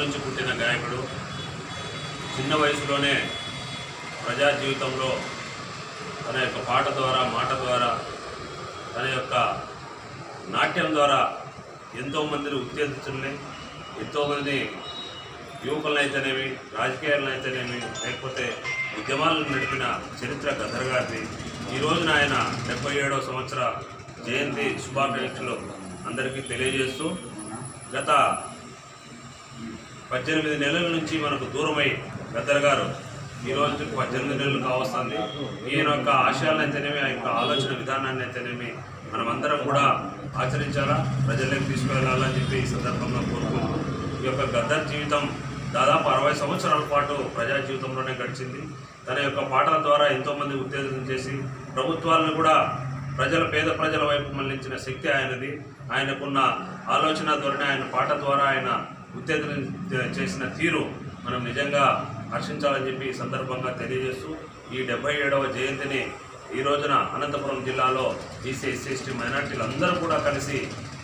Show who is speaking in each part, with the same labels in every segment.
Speaker 1: నుంచి పుట్టిన గాయకుడు. చిన్న వయసులోనే ప్రజా జీవితంలో తన యొక్క పాట ద్వారా, మాట ద్వారా, తన యొక్క నాట్యం ద్వారా ఎంతోమందిని ఉత్తేజితుల్ని, ఎంతోమంది యువకులనైతేనేమి, రాజకీయాలనైతేనేమి, లేకపోతే ఉద్యమాలను నడిపిన చరిత్ర గద్దర్ గారిది. ఈ రోజున ఆయన 77వ సంవత్సర జయంతి శుభాకాంక్షలు అందరికీ తెలియజేస్తూ, గత 18 నెలల నుంచి మనకు దూరమై గద్దర్ గారు ఈ రోజు 18 నెలలు కావస్తుంది. ఈయన యొక్క ఆశయాలను అయితేనేమి, ఆ యొక్క ఆలోచన విధానాన్ని అయితేనేమి మనమందరం కూడా ఆచరించాలా, ప్రజల్లోకి తీసుకువెళ్ళాలని చెప్పి ఈ సందర్భంగా కోరుకుంటూ, ఈ యొక్క గద్దర్ జీవితం దాదాపు 60 సంవత్సరాల పాటు ప్రజా జీవితంలోనే గడిచింది. తన యొక్క పాటల ద్వారా ఎంతోమంది ఉత్తేజం చేసి ప్రభుత్వాలను కూడా పేద ప్రజల వైపు మళ్లించిన శక్తి ఆయనది. ఆయనకున్న ఆలోచన ధోరణి, ఆయన పాట ద్వారా ఆయన ఉత్తేజం చేసిన తీరు మనం నిజంగా హర్షించాలని చెప్పి ఈ సందర్భంగా తెలియజేస్తూ, ఈ 77వ జయంతిని ఈ రోజున అనంతపురం జిల్లాలో బీసీ, ఎస్సీ, ఎస్టీ, మైనార్టీలు అందరూ కూడా కలిసి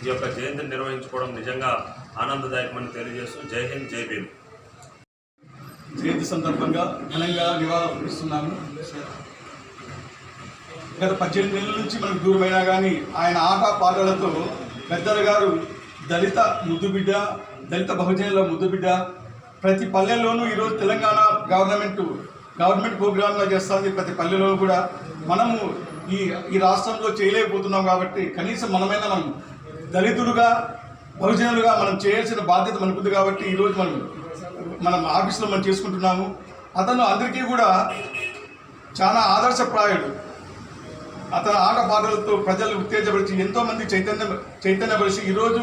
Speaker 1: ఈ యొక్క జయంతిని నిర్వహించుకోవడం నిజంగా ఆనందదాయకమని తెలియజేస్తూ, జై హింద్, జై భీమ్.
Speaker 2: జయంతి సందర్భంగా ఘనంగా నివాళులర్పిస్తున్నాము. గత 18 నెలల నుంచి మనకు దూరమైనా కానీ ఆయన ఆట పాటలతో గద్దర్ గారు దళిత ముద్దుబిడ్డ, దళిత బహుజనుల ముద్దుబిడ్డ. ప్రతి పల్లెల్లోనూ ఈరోజు తెలంగాణ గవర్నమెంట్ ప్రోగ్రాంగా చేస్తుంది. ప్రతి పల్లెలోనూ కూడా మనము ఈ రాష్ట్రంలో చేయలేకపోతున్నాం కాబట్టి కనీసం మనం దళితులుగా, బహుజనులుగా మనం చేయాల్సిన బాధ్యత మనకుంది కాబట్టి ఈరోజు మనం ఆఫీసులో మనం చేసుకుంటున్నాము. అతను అందరికీ కూడా చాలా ఆదర్శప్రాయుడు. అతని ఆట పాటలతో ప్రజలు ఉత్తేజపరిచి ఎంతోమంది చైతన్యపరిచి ఈరోజు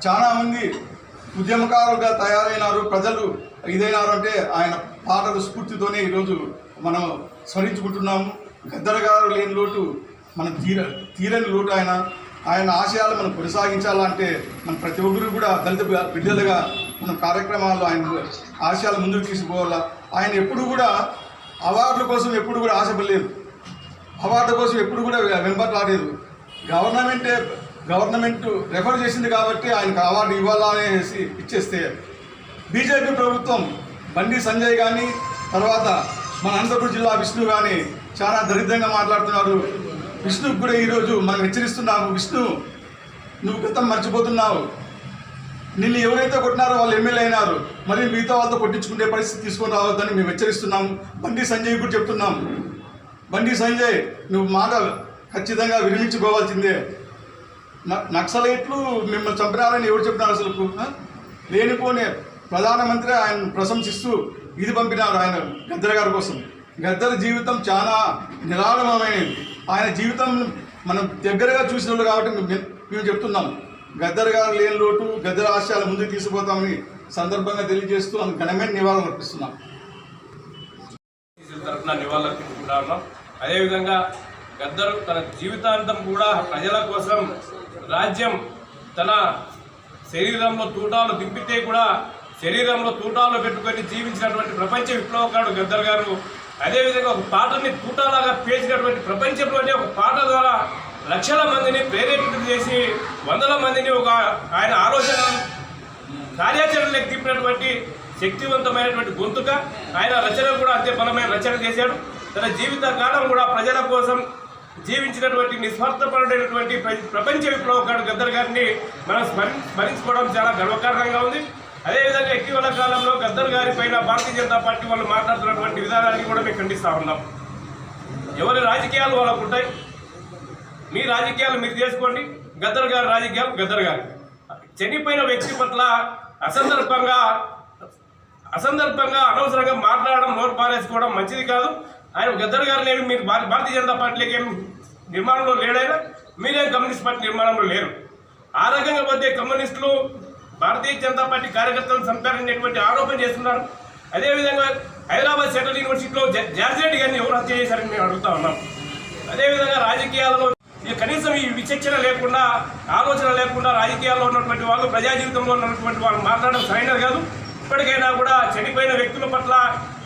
Speaker 2: చాలామంది ఉద్యమకారులుగా తయారైనారు. ప్రజలు ఇదైనారు అంటే ఆయన పాటల స్ఫూర్తితోనే ఈరోజు మనం స్మరించుకుంటున్నాము. గద్దర్ గారు లేని లోటు మనం తీరని లోటు. ఆయన ఆశయాలు మనం కొనసాగించాలంటే మనం ప్రతి ఒక్కరు కూడా దళిత బిడ్డలుగా మనం కార్యక్రమాల్లో ఆయన ఆశయాలు ముందుకు తీసుకుపోవాలా. ఆయన ఎప్పుడు కూడా అవార్డుల కోసం ఎప్పుడు కూడా ఆశపడలేదు, అవార్డు కోసం ఎప్పుడు కూడా వెంబట్లాడలేదు. గవర్నమెంట్ రెఫర్ చేసింది కాబట్టి ఆయనకు అవార్డు ఇవ్వాలనేసి ఇచ్చేస్తే బీజేపీ ప్రభుత్వం బండి సంజయ్ కానీ, తర్వాత మన అనంతపురం జిల్లా విష్ణు కానీ చాలా దరిద్రంగా మాట్లాడుతున్నారు. విష్ణుకు కూడా ఈరోజు మనం హెచ్చరిస్తున్నాము. విష్ణు, నువ్వు గతం మర్చిపోతున్నావు. నిన్ను ఎవరైతే కొట్టినారో వాళ్ళు ఎమ్మెల్యే అయినారు, మరి మిగతా వాళ్ళతో కొట్టించుకునే పరిస్థితి తీసుకొని రావద్దని మేము హెచ్చరిస్తున్నాము. బండి సంజయ్ కూడా చెప్తున్నాం, బండి సంజయ్ నువ్వు మాట ఖచ్చితంగా విరమించుకోవాల్సిందే. నక్సలైట్లు మిమ్మల్ని చంపినారని ఎవరు చెప్పినారు? అసలు లేనిపోనే ప్రధానమంత్రి ఆయన ప్రశంసిస్తూ ఇది పంపినారు ఆయన గద్దర్ గారి కోసం. గద్దర్ జీవితం చాలా నిరాళమైనది. ఆయన జీవితం మనం దగ్గరగా చూసినట్లు కాబట్టి మేము చెప్తున్నాం. గద్దర్ గారు లేని లోటు, గద్దర్ ఆశయాలు ముందుకు తీసుకుపోతామని సందర్భంగా తెలియజేస్తూ ఘనమైన నివాళులు అర్పిస్తున్నాం.
Speaker 3: తరఫున నివాళులర్పించుకుంటా. అదేవిధంగా గద్దర్ తన జీవితాంతం కూడా ప్రజల కోసం రాజ్యం తన శరీరంలో తూటాలు దింపితే కూడా శరీరంలో తూటాలు పెట్టుకొని జీవించినటువంటి ప్రపంచ విప్లవకారుడు గద్దర్ గారు. అదేవిధంగా ఒక పాటని తూటాలాగా పేర్చినటువంటి ప్రపంచంలోనే ఒక పాట ద్వారా లక్షల మందిని ప్రేరేపితం చేసి వందల మందిని ఆయన ఆలోచన కార్యాచరణలోకి తిప్పినటువంటి శక్తివంతమైనటువంటి గొంతుక. ఆయన రచన కూడా అంతే బలమైన రచన చేశాడు. తన జీవిత కాలం కూడా ప్రజల కోసం జీవించినటువంటి నిస్వార్థపరుడైనటువంటి ప్రపంచ విప్లవకారుడు గద్దర్ గారిని మనం స్మరించుకోవడం చాలా గర్వకారణంగా ఉంది. అదేవిధంగా ఇటీవల కాలంలో గద్దర్ గారి పైన భారతీయ జనతా పార్టీ వాళ్ళు మాట్లాడుతున్నటువంటి విధానాన్ని కూడా మేము ఖండిస్తూ ఉన్నాం. ఎవరి రాజకీయాలు వాళ్ళకు ఉంటాయి, మీ రాజకీయాలు మీరు చేసుకోండి, గద్దర్ గారి రాజకీయాలు గద్దర్ గారి. చనిపోయిన వ్యక్తి పట్ల అసందర్భంగా అనవసరంగా మాట్లాడడం, నోరు పారేసుకోవడం మంచిది కాదు. ఆయన గద్దర్ గారు లేని మీరు భారతీయ జనతా పార్టీకి ఏం నిర్మాణంలో లేడైనా, మీరేం కమ్యూనిస్ట్ పార్టీ నిర్మాణంలో లేరు. ఆ రకంగా పోతే కమ్యూనిస్టులు భారతీయ జనతా పార్టీ కార్యకర్తలను చంపారనేటువంటి ఆరోపణ చేస్తున్నారు. అదేవిధంగా హైదరాబాద్ సెంట్రల్ యూనివర్సిటీలో జార్జ్ రెడ్డి గారిని ఎవరు హత్య చేశారని మేము అడుగుతా ఉన్నాం. అదేవిధంగా రాజకీయాలలో కనీసం ఈ విచక్షణ లేకుండా, ఆలోచన లేకుండా రాజకీయాల్లో ఉన్నటువంటి వాళ్ళు, ప్రజా జీవితంలో ఉన్నటువంటి వాళ్ళు మాట్లాడడం సరైనది కాదు. ఇప్పటికైనా కూడా చనిపోయిన వ్యక్తుల పట్ల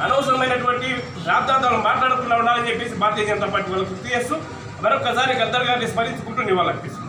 Speaker 3: అనవసరమైనటువంటి రాద్ధాంతాలు మాట్లాడకుండా ఉండాలని చెప్పేసి భారతీయ జనతా పార్టీ వాళ్ళు గుర్తు చేస్తూ మరొకసారి గద్దర్ గారిని స్మరించుకుంటూ నివాళులర్పిస్తున్నారు.